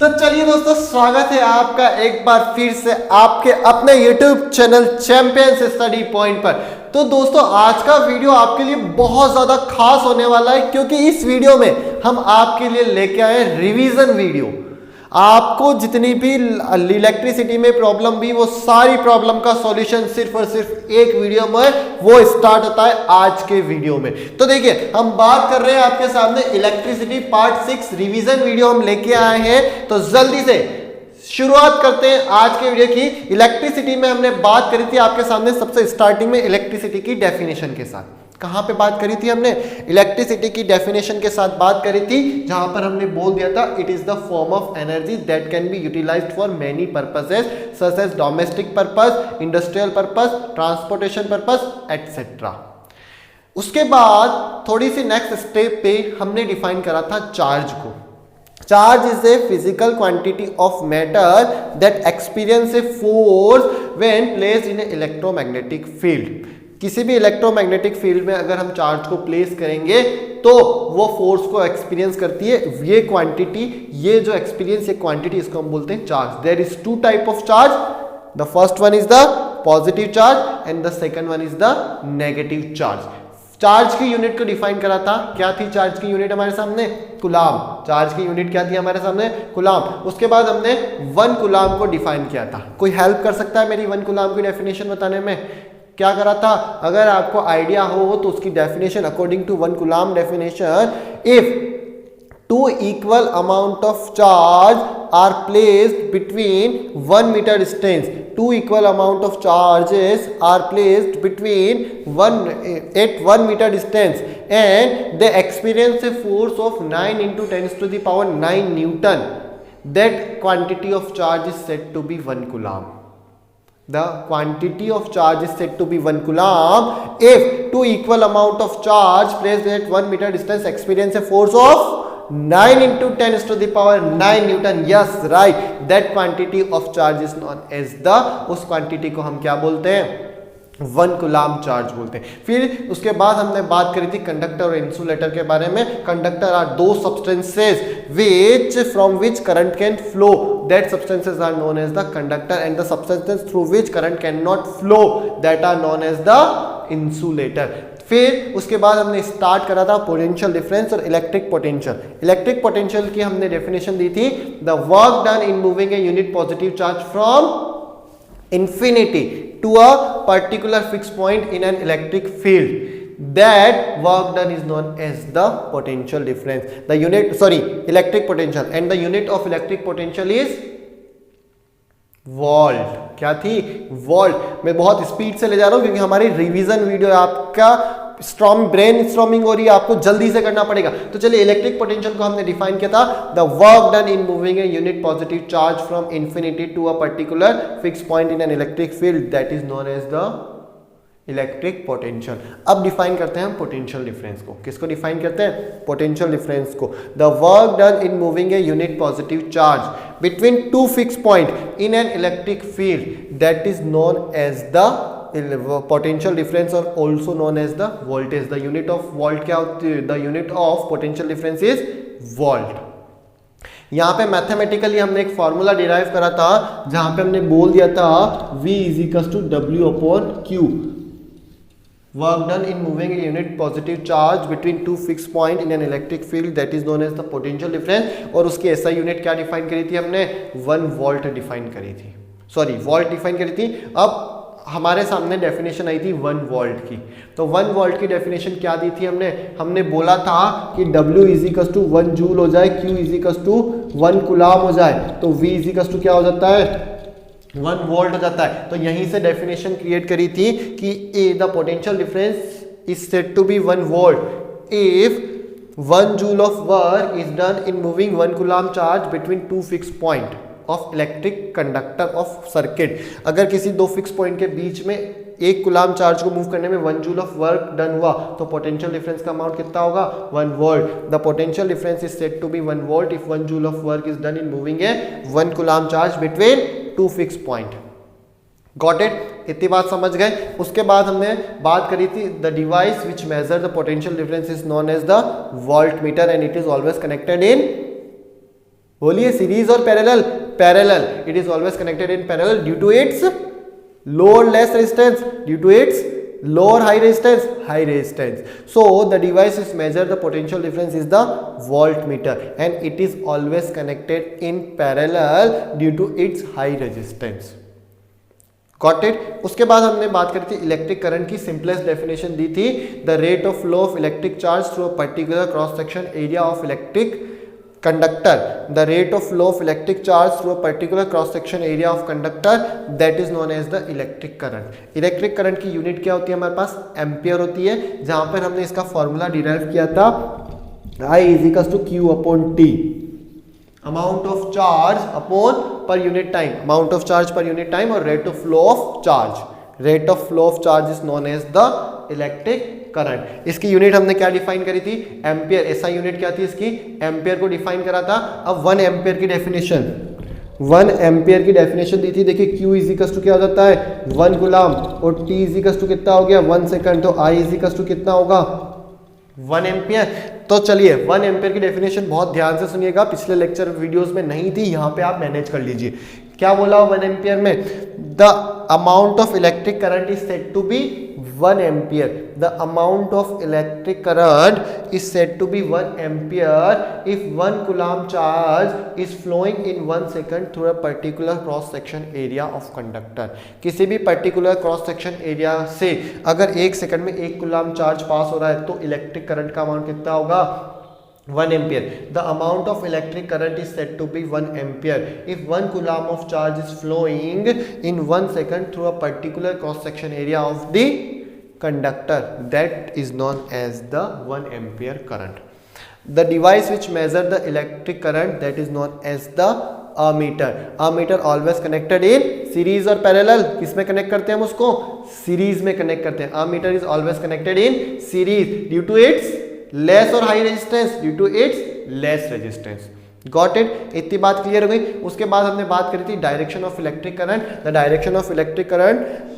तो चलिए दोस्तों, स्वागत है आपका एक बार फिर से आपके अपने YouTube channel champions study point पर। तो दोस्तों, आज का वीडियो आपके लिए बहुत ज़्यादा खास होने वाला है, क्योंकि इस वीडियो में हम आपके लिए लेके आए रिवीजन वीडियो। आपको जितनी भी इलेक्ट्रिसिटी में प्रॉब्लम भी, वो सारी प्रॉब्लम का सॉल्यूशन सिर्फ और सिर्फ एक वीडियो में वो स्टार्ट होता है आज के वीडियो में। तो देखिए, हम बात कर रहे हैं आपके सामने इलेक्ट्रिसिटी पार्ट 6 रिवीजन वीडियो हम लेके आए हैं। तो जल्दी से शुरुआत करते हैं आज के वीडियो की। इलेक्ट्रिसिटी में हमने बात करी थी आपके सामने सबसे स्टार्टिंग में इलेक्ट्रिसिटी की डेफिनेशन के साथ। कहां पे बात करी थी हमने? इलेक्ट्रिसिटी की डेफिनेशन के साथ बात करी थी, जहां पर हमने बोल दिया था it is the form of energy that can be utilised for many purposes such as domestic purpose, industrial purpose, transportation purpose etcetera. उसके बाद थोड़ी सी नेक्स्ट स्टेप पे हमने डिफाइन करा था चार्ज को। Charge is a physical quantity of matter that experience a force when placed in A electromagnetic field. किसी भी इलेक्ट्रोमैग्नेटिक फील्ड में अगर हम चार्ज को प्लेस करेंगे तो वो फोर्स को एक्सपीरियंस करती है। ये क्वांटिटी, ये जो एक्सपीरियंस, ये क्वांटिटी, इसको हम बोलते हैं charge. There is two type of charge. The first one is the positive charge and the second one is the negative charge. Charge की यूनिट को डिफाइन करा था, क्या थी चार्ज की यूनिट हमारे सामने? कूलाम। चार्ज की यूनिट क्या थी हमारे सामने? कूलाम। उसके बाद हमने 1 कूलाम को डिफाइन किया था। कोई हेल्प कर सकता है मेरी 1 कूलाम की डेफिनेशन बताने में? क्या करा था? अगर आपको आइडिया हो तो उसकी definition according to 1 coulomb definition, if 2 equal amount of charge are placed between 1 meter distance, 2 equal amount of charges are placed between at 1 meter distance and they experience a force of 9 into 10 to the power 9 Newton, that quantity of charge is said to be 1 coulomb. The quantity of charge is said to be 1 coulomb if 2 equal amount of charge placed at 1 meter distance experience a force of 9 into 10 to the power 9 Newton. Yes, right. That quantity of charge is known as the, उस quantity को हम क्या बोलते हैं? 1 coulomb charge बोलते हैं। फिर उसके बाद हमने बात करी थी कंडक्टर और इंसुलेटर के बारे में। कंडक्टर आर दो substances which from which current can flow, that substances are known as the conductor, and the substances through which current cannot flow, that are known as the insulator. फिर उसके बाद हमने start करा था potential difference और electric potential. Electric potential की हमने definition दी थी, the work done in moving a unit positive charge from infinity to a particular fixed point in an electric field, that work done is known as the potential difference. The unit, electric potential, and the unit of electric potential is volt. क्या थी? Volt. मैं बहुत speed से ले जा रहा हूं क्योंकि हमारी रिवीजन वीडियो आपका स्ट्रॉन्ग ब्रेन स्ट्रॉमिंग हो रही है, आपको जल्दी से करना पड़ेगा। तो चलिए, इलेक्ट्रिक पोटेंशियल को हमने डिफाइन किया था, the work done in moving a unit positive charge from infinity to a particular fix point in an electric field, that is known as the electric potential. अब डिफाइन करते हैं हम potential difference को। किसको define करते हैं? Potential difference को। The work done in moving a unit positive charge between 2 fix point in an electric field, that is known as the potential difference or also known as the voltage. The unit of volt क्या होती है? The unit of potential difference is volt. यहाँ पे mathematically हमने एक formula derive करा था, जहां पे हमने बोल दिया था V is equals to W upon Q. Work done in moving a unit positive charge between 2 fixed point in an electric field, that is known as the potential difference. और उसकी SI यूनिट क्या define करी थी हमने? 1 volt define करी थी, volt define करी थी। अब हमारे सामने डेफिनेशन आई थी 1 वोल्ट की। तो 1 वोल्ट की डेफिनेशन क्या दी थी हमने बोला था कि W is equal to 1 joule हो जाए, Q is equal to 1 coulomb हो जाए, तो V इज इक्वल टू क्या हो जाता है? 1 वोल्ट हो जाता है। तो यहीं से डेफिनेशन क्रिएट करी थी कि the potential difference is said to be 1 volt if 1 joule of work is done in moving 1 coulomb charge between 2 fix point of electric conductor of circuit. अगर किसी 2 फिक्स पॉइंट के बीच में 1 कूलाम चार्ज को move करने में 1 joule of work done हुआ, तो potential difference का अमाउंट कितना होगा? 1 volt. The potential difference is said to be 1 volt if 1 joule of work is done in moving a 1 coulomb charge between 2 fix point. Got it? इतनी बात समझ गए? उसके बाद हमने बात करी थी the device which measure the potential difference is known as the voltmeter and it is always connected in बोलिए सीरीज और parallel, parallel, it is always connected in parallel due to its lower less resistance, due to its lower high resistance. So the device which measure the potential difference is the voltmeter and it is always connected in parallel due to its high resistance. Got it? उसके बाद हमने बात करी थी electric current की simplest definition दी थी, the rate of flow of electric charge through a particular cross section area of electric conductor. The rate of flow of electric charge through a particular cross section area of conductor, that is known as the electric current. Electric current की unit क्या होती है हमारे पास, ampere होती है, जहां पर हमने इसका फॉर्मूला डिराइव किया था I is equals to Q upon T, amount of charge upon per unit time, amount of charge per unit time और rate of flow of charge. Rate of flow of charge is known as the electric current. इसकी unit हमने क्या define करी थी, ampere. ऐसा unit क्या थी इसकी, एम्पियर को डिफाइन करा था. अब 1 एम्पियर की डेफिनेशन, 1 एम्पियर की डेफिनेशन दी थी. देखिए Q इज इक्वल टू क्या हो जाता है 1 गुलाम और T इज इक्वल टू कितना हो गया 1 सेकंड, तो I इज इक्वल टू कितना होगा 1 एम्पियर. तो चलिए 1 एम्पियर की डेफिनेशन बहुत ध्यान से सुनिएगा, पिछले लेक्चर वीडियोस में नहीं थी, यहाँ पे आप मैनेज कर लीजिए. क्या बोला 1 एम्पियर में, the amount of electric current is said to be 1 ampere. The amount of electric current is said to be 1 ampere if 1 coulomb charge is flowing in 1 second through a particular cross section area of conductor. किसी भी particular cross section area से अगर 1 second में 1 coulomb charge पास हो रहा है तो electric current का अमाउंट कितना होगा 1 ampere. The amount of electric current is said to be 1 ampere if 1 coulomb of charge is flowing in 1 second through a particular cross section area of the conductor. That is known as the 1 ampere current. The device which measure the electric current, that is known as the ammeter. Ammeter always connected in series और parallel. किस में connect करते हैं हम उसको, series में connect करते हैं. ammeter is always connected in series due to its less or high resistance, due to its less resistance. Got it? इतनी बात क्लियर हो गई. उसके बाद हमने बात करी थी direction of electric current. The direction of electric current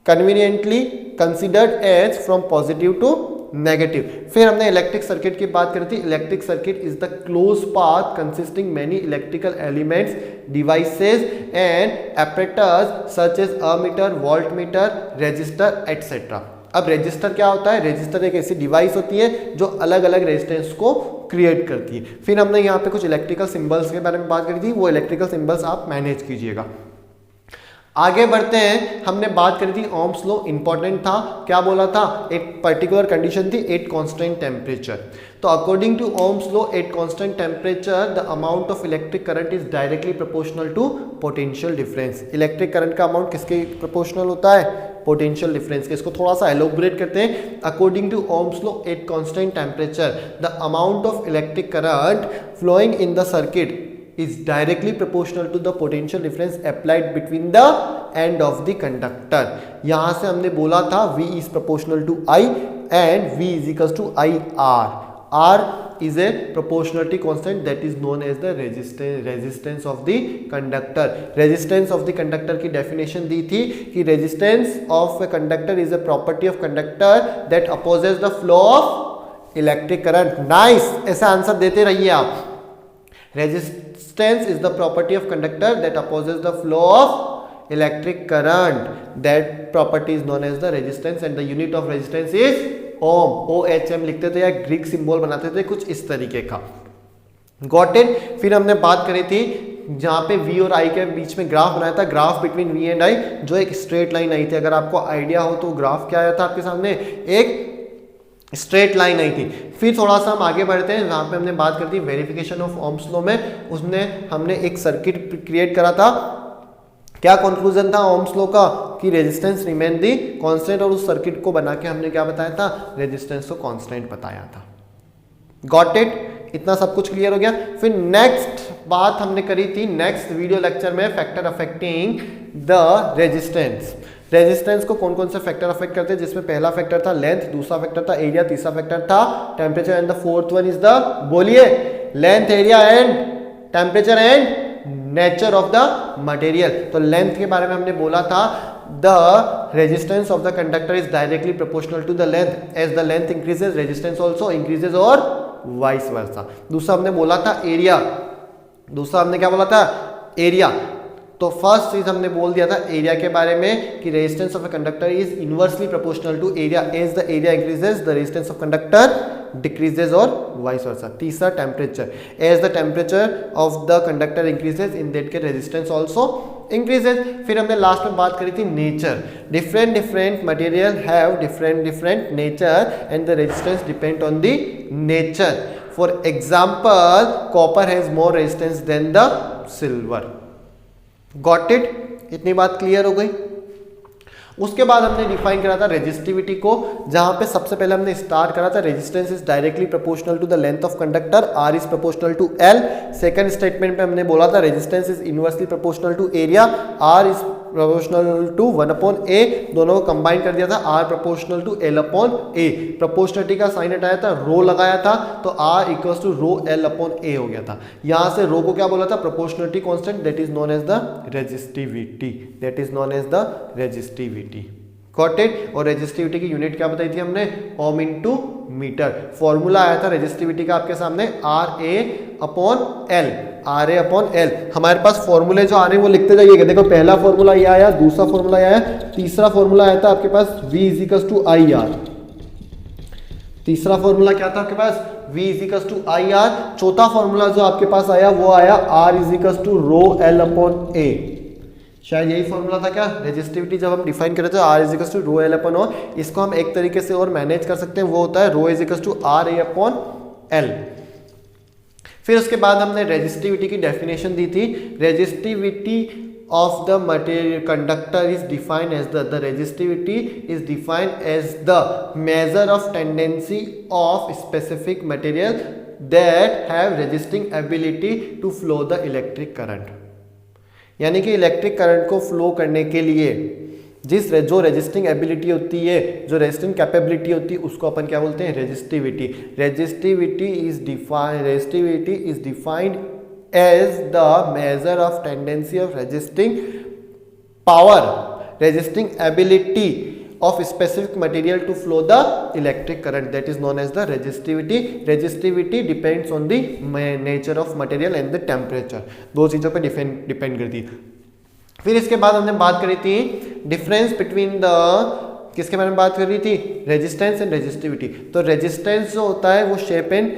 conveniently considered as from positive to negative. फिर हमने इलेक्ट्रिक सर्किट की बात करी थी. Electric circuit is the close path consisting many electrical elements, devices and apparatus such as ammeter, voltmeter, resistor etcetera. अब resistor क्या होता है, रेजिस्टर एक ऐसी डिवाइस होती है जो अलग अलग रेजिस्टेंस को क्रिएट करती है. फिर हमने यहाँ पे कुछ इलेक्ट्रिकल सिंबल्स के बारे में बात करी थी, वो इलेक्ट्रिकल सिंबल्स आप मैनेज कीजिएगा. आगे बढ़ते हैं. हमने बात करी थी ओम्स लॉ, इंपॉर्टेंट था. क्या बोला था, एक पर्टिकुलर कंडीशन थी एट कांस्टेंट टेम्परेचर. तो according to Ohm's law at constant temperature the amount of electric current is directly proportional to potential difference. Electric current का अमाउंट किसके प्रोपोर्शनल होता है, पोटेंशियल डिफरेंस के. इसको थोड़ा सा एलोबरेट करते हैं. According to Ohm's law at constant temperature the amount of electric current flowing in the circuit is directly proportional to the potential difference applied between the end of the conductor. यहां से हमने बोला था V is proportional to I and V is equals to IR. R is a proportionality constant that is known as the resistance of the conductor. Resistance of the conductor की definition दी थी कि resistance of a conductor is a property of conductor that opposes the flow of electric current. Nice, ऐसा answer देते रहिए आप. Resistance is the property of conductor that opposes the flow of electric current. That property is known as the resistance and the unit of resistance is ohm. OHM लिखते थे या Greek symbol बनाते थे कुछ इस तरीके का. Got it? फिर हमने बात करी थी जहाँ पे V और I के बीच में ग्राफ बनाया था, graph between V and I, जो एक स्ट्रेट लाइन आई थी. अगर आपको आइडिया हो तो ग्राफ क्या आया था आपके सामने, एक स्ट्रेट लाइन आई थी. फिर थोड़ा सा हम आगे बढ़ते हैं, जहाँ पे हमने बात करी थी वेरिफिकेशन ऑफ ओम्स लॉ में. उसमें हमने एक सर्किट क्रिएट करा था. क्या कंक्लूजन था ओम्स लॉ का, कि रेजिस्टेंस रिमेन दी कांस्टेंट, और उस सर्किट को बना के हमने क्या बताया था, रेजिस्टेंस को कांस्टेंट बताया था. Got it? इतना सब कुछ क्लियर हो गया. फिर नेक्स्ट बात हमने करी थी नेक्स्ट वीडियो लेक्चर में, factor affecting the resistance. Resistance को कौन कौन से फैक्टर अफेक्ट करते हैं, जिसमें पहला फैक्टर था लेंथ, दूसरा फैक्टर था एरिया, तीसरा फैक्टर था temperature and the fourth one is the, बोलिए, length, area and temperature and nature of the material. तो लेंथ के बारे में हमने बोला था the resistance of the conductor is directly proportional to the length. As the length increases resistance also increases और vice versa. दूसरा हमने बोला था एरिया. दूसरा हमने क्या बोला था, एरिया। तो फर्स्ट चीज हमने बोल दिया था एरिया के बारे में कि resistance of a conductor is inversely proportional to area, as the area increases the resistance of conductor decreases और वाइस वर्सा। तीसरा temperature, as the temperature of the conductor increases in that के resistance also increases. फिर हमने last में बात करी थी nature, different material have different nature and the resistance depend on the nature. For example copper has more resistance than the silver. Got it? इतनी बात clear हो गई। उसके बाद हमने डिफाइन करा था रेजिस्टिविटी को, जहां पे सबसे पहले हमने स्टार्ट करा था resistance is directly proportional to the length of conductor, R is proportional to L. Second statement पे हमने बोला था resistance is inversely proportional to area, R is proportional to 1/a। दोनों को कंबाइन कर दिया था, R proportional to l/a। Proportionality का साइन हटाया था, रो लगाया था, तो are equals to row l/a हो गया था। यहां से रो को क्या बोला था, proportionality constant, that is known as the resistivity, that is known as the resistivity. Got it? और रेजिस्टिविटी की यूनिट क्या बताई थी हमने, ओम इनटू मीटर। फॉर्मूला आया था रेजिस्टिविटी का आपके सामने RA/L, RA/L। हमारे पास फॉर्मूले जो आ रहे हैं वो लिखते जाइएगा। देखो पहला फॉर्मूला ये आया, दूसरा फॉर्मूला ये आया, तीसरा फॉर्मूला आया था आपके पास V = IR। तीसरा फॉर्मूला क्या था आपके पास, V = IR। चौथा फॉर्मूला जो आपके पास आया वो आया R = ρL/A। शायद यही फॉर्मूला था क्या, रेजिस्टिविटी जब हम डिफाइन कर रहे थे R = ρL/O। इसको हम एक तरीके से और मैनेज कर सकते हैं, वो होता है ρ = RA/L। फिर उसके बाद हमने रेजिस्टिविटी की डेफिनेशन दी थी। Resistivity of the material conductor is defined as the resistivity is defined as the measure of tendency of specific material that have resisting ability to flow the electric current. यानी कि electric current को flow करने के लिए जो resisting ability होती है, जो रेजिस्टिंग कैपेबिलिटी होती है, उसको अपन क्या बोलते हैं, resistivity. Resistivity is defined as the measure of tendency of resisting power, resisting ability of specific material to flow the electric current, that is known as the resistivity. Resistivity depends on the nature of material and the temperature। दो चीजों पे depend करती है। फिर इसके बाद हमने बात करी थी डिफरेंस बिटवीन द, किसके बारे में बात कर रही थी, रेजिस्टेंस एंड रेजिस्टिविटी। तो रेजिस्टेंस जो होता है वो शेप एंड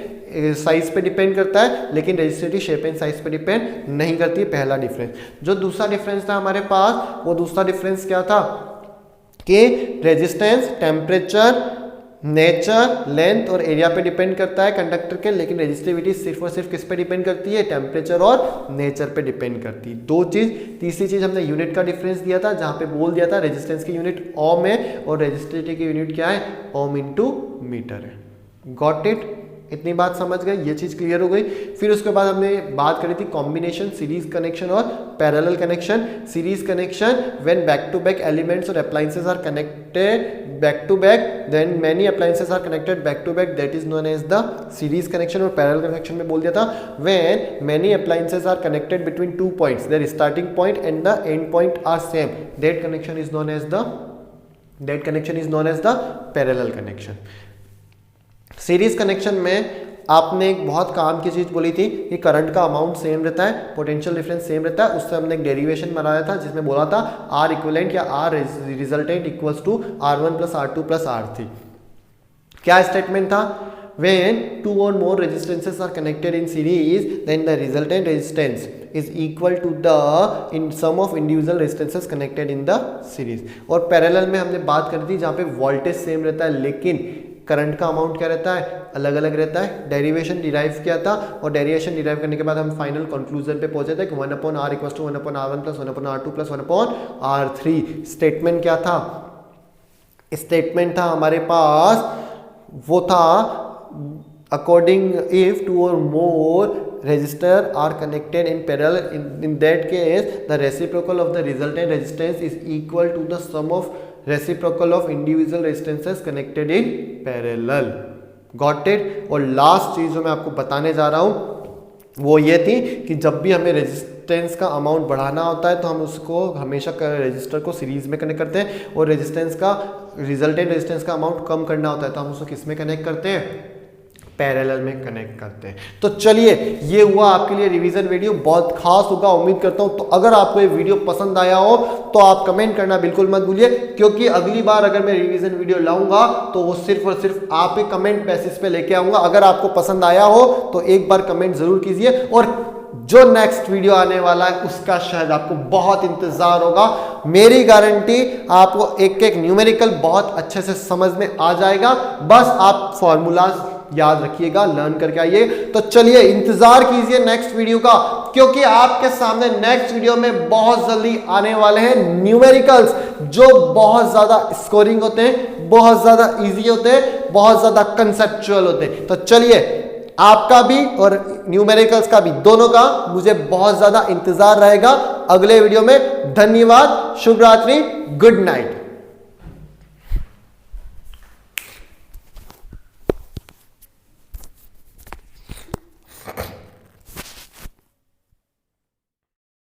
साइज पे डिपेंड करता है, लेकिन रेजिस्टिविटी शेप एंड साइज पे डिपेंड नहीं करती। पहला डिफरेंस। जो दूसरा डिफरेंस था हमारे पास, वो दूसरा डिफरेंस क्या था कि रेजिस्टेंस टेम्परेचर, नेचर, लेंथ और एरिया पे डिपेंड करता है कंडक्टर के, लेकिन रेजिस्टिविटी सिर्फ और सिर्फ किस पे डिपेंड करती है, टेम्परेचर और नेचर पे डिपेंड करती है। दो चीज। तीसरी चीज हमने यूनिट का डिफरेंस दिया था, जहां पे बोल दिया था रेजिस्टेंस की यूनिट ओम है और रेजिस्टिविटी की यूनिट क्या है, ओम इनटू मीटर है। Got it? इतनी बात समझ गए, ये चीज क्लियर हो गई। फिर उसके बाद हमने बात करी थी कॉम्बिनेशन, सीरीज कनेक्शन और parallel connection. Series connection when back to back elements और appliances are connected back to back, then many appliances are connected back to back, that is known as the series connection. और parallel connection में बोल दिया था when many appliances are connected between 2 points, their starting point and the end point are same, that connection is known as the parallel connection. Series connection में आपने एक बहुत काम की चीज बोली थी कि करंट का अमाउंट सेम रहता है, पोटेंशियल डिफरेंस सेम रहता है। उससे हमने एक डेरिवेशन बनाया था जिसमें बोला था आर इक्विवेलेंट या R resultant equals to R1 + R2 + R3। क्या स्टेटमेंट था, when 2 or more resistances are connected in series, then the resultant resistance is equal to the sum of individual resistances connected in the series। और parallel में हमने बात करी थी जहाँ पे वोल्टेज सेम रहता है लेकिन करंट का अमाउंट क्या रहता है, अलग अलग रहता है। डेरिवेशन डिराइव किया था और डेरिवेशन डिराइव करने के बाद हम फाइनल कंक्लूजन पे पहुंचे थे कि 1/R = 1/R1 + 1/R2 + 1/R3। Statement क्या था, स्टेटमेंट था हमारे पास वो था according if 2 or more resistor are connected in parallel, in that case the reciprocal of the resultant resistance is equal to the sum of reciprocal of individual resistances connected in parallel। Got it? और last चीज जो मैं आपको बताने जा रहा हूं वो ये थी कि जब भी हमें रेजिस्टेंस का अमाउंट बढ़ाना होता है तो हम उसको हमेशा रेजिस्टर को सीरीज में कनेक्ट करते हैं, और रेजिस्टेंस का रिजल्टेंट रेजिस्टेंस का अमाउंट कम करना होता है तो हम उसको किस में कनेक्ट करते हैं, पैरेलल में कनेक्ट करते हैं। तो चलिए, ये हुआ आपके लिए रिवीजन वीडियो, बहुत खास होगा उम्मीद करता हूं। तो अगर आपको ये वीडियो पसंद आया हो तो आप कमेंट करना बिल्कुल मत भूलिए, क्योंकि अगली बार अगर मैं रिवीजन वीडियो लाऊंगा तो वो सिर्फ और सिर्फ आप ही कमेंट बेसिस पे लेके आऊंगा। अगर आपको पसंद आया हो तो एक बार कमेंट जरूर कीजिए, और जो नेक्स्ट वीडियो आने वाला है उसका शायद आपको बहुत इंतजार होगा। मेरी गारंटी, आपको एक एक न्यूमेरिकल बहुत अच्छे से समझ में आ जाएगा। बस आप फॉर्मूलाज याद रखिएगा, लर्न करके आइए। तो चलिए, इंतजार कीजिए नेक्स्ट वीडियो का, क्योंकि आपके सामने नेक्स्ट वीडियो में बहुत जल्दी आने वाले हैं न्यूमेरिकल्स, जो बहुत ज्यादा स्कोरिंग होते हैं, बहुत ज्यादा इजी होते हैं, बहुत ज्यादा कंसेप्चुअल होते हैं। तो चलिए, आपका भी और न्यूमेरिकल्स का भी, दोनों का मुझे बहुत ज्यादा इंतजार रहेगा अगले वीडियो में। धन्यवाद, शुभ रात्रि, गुड नाइट।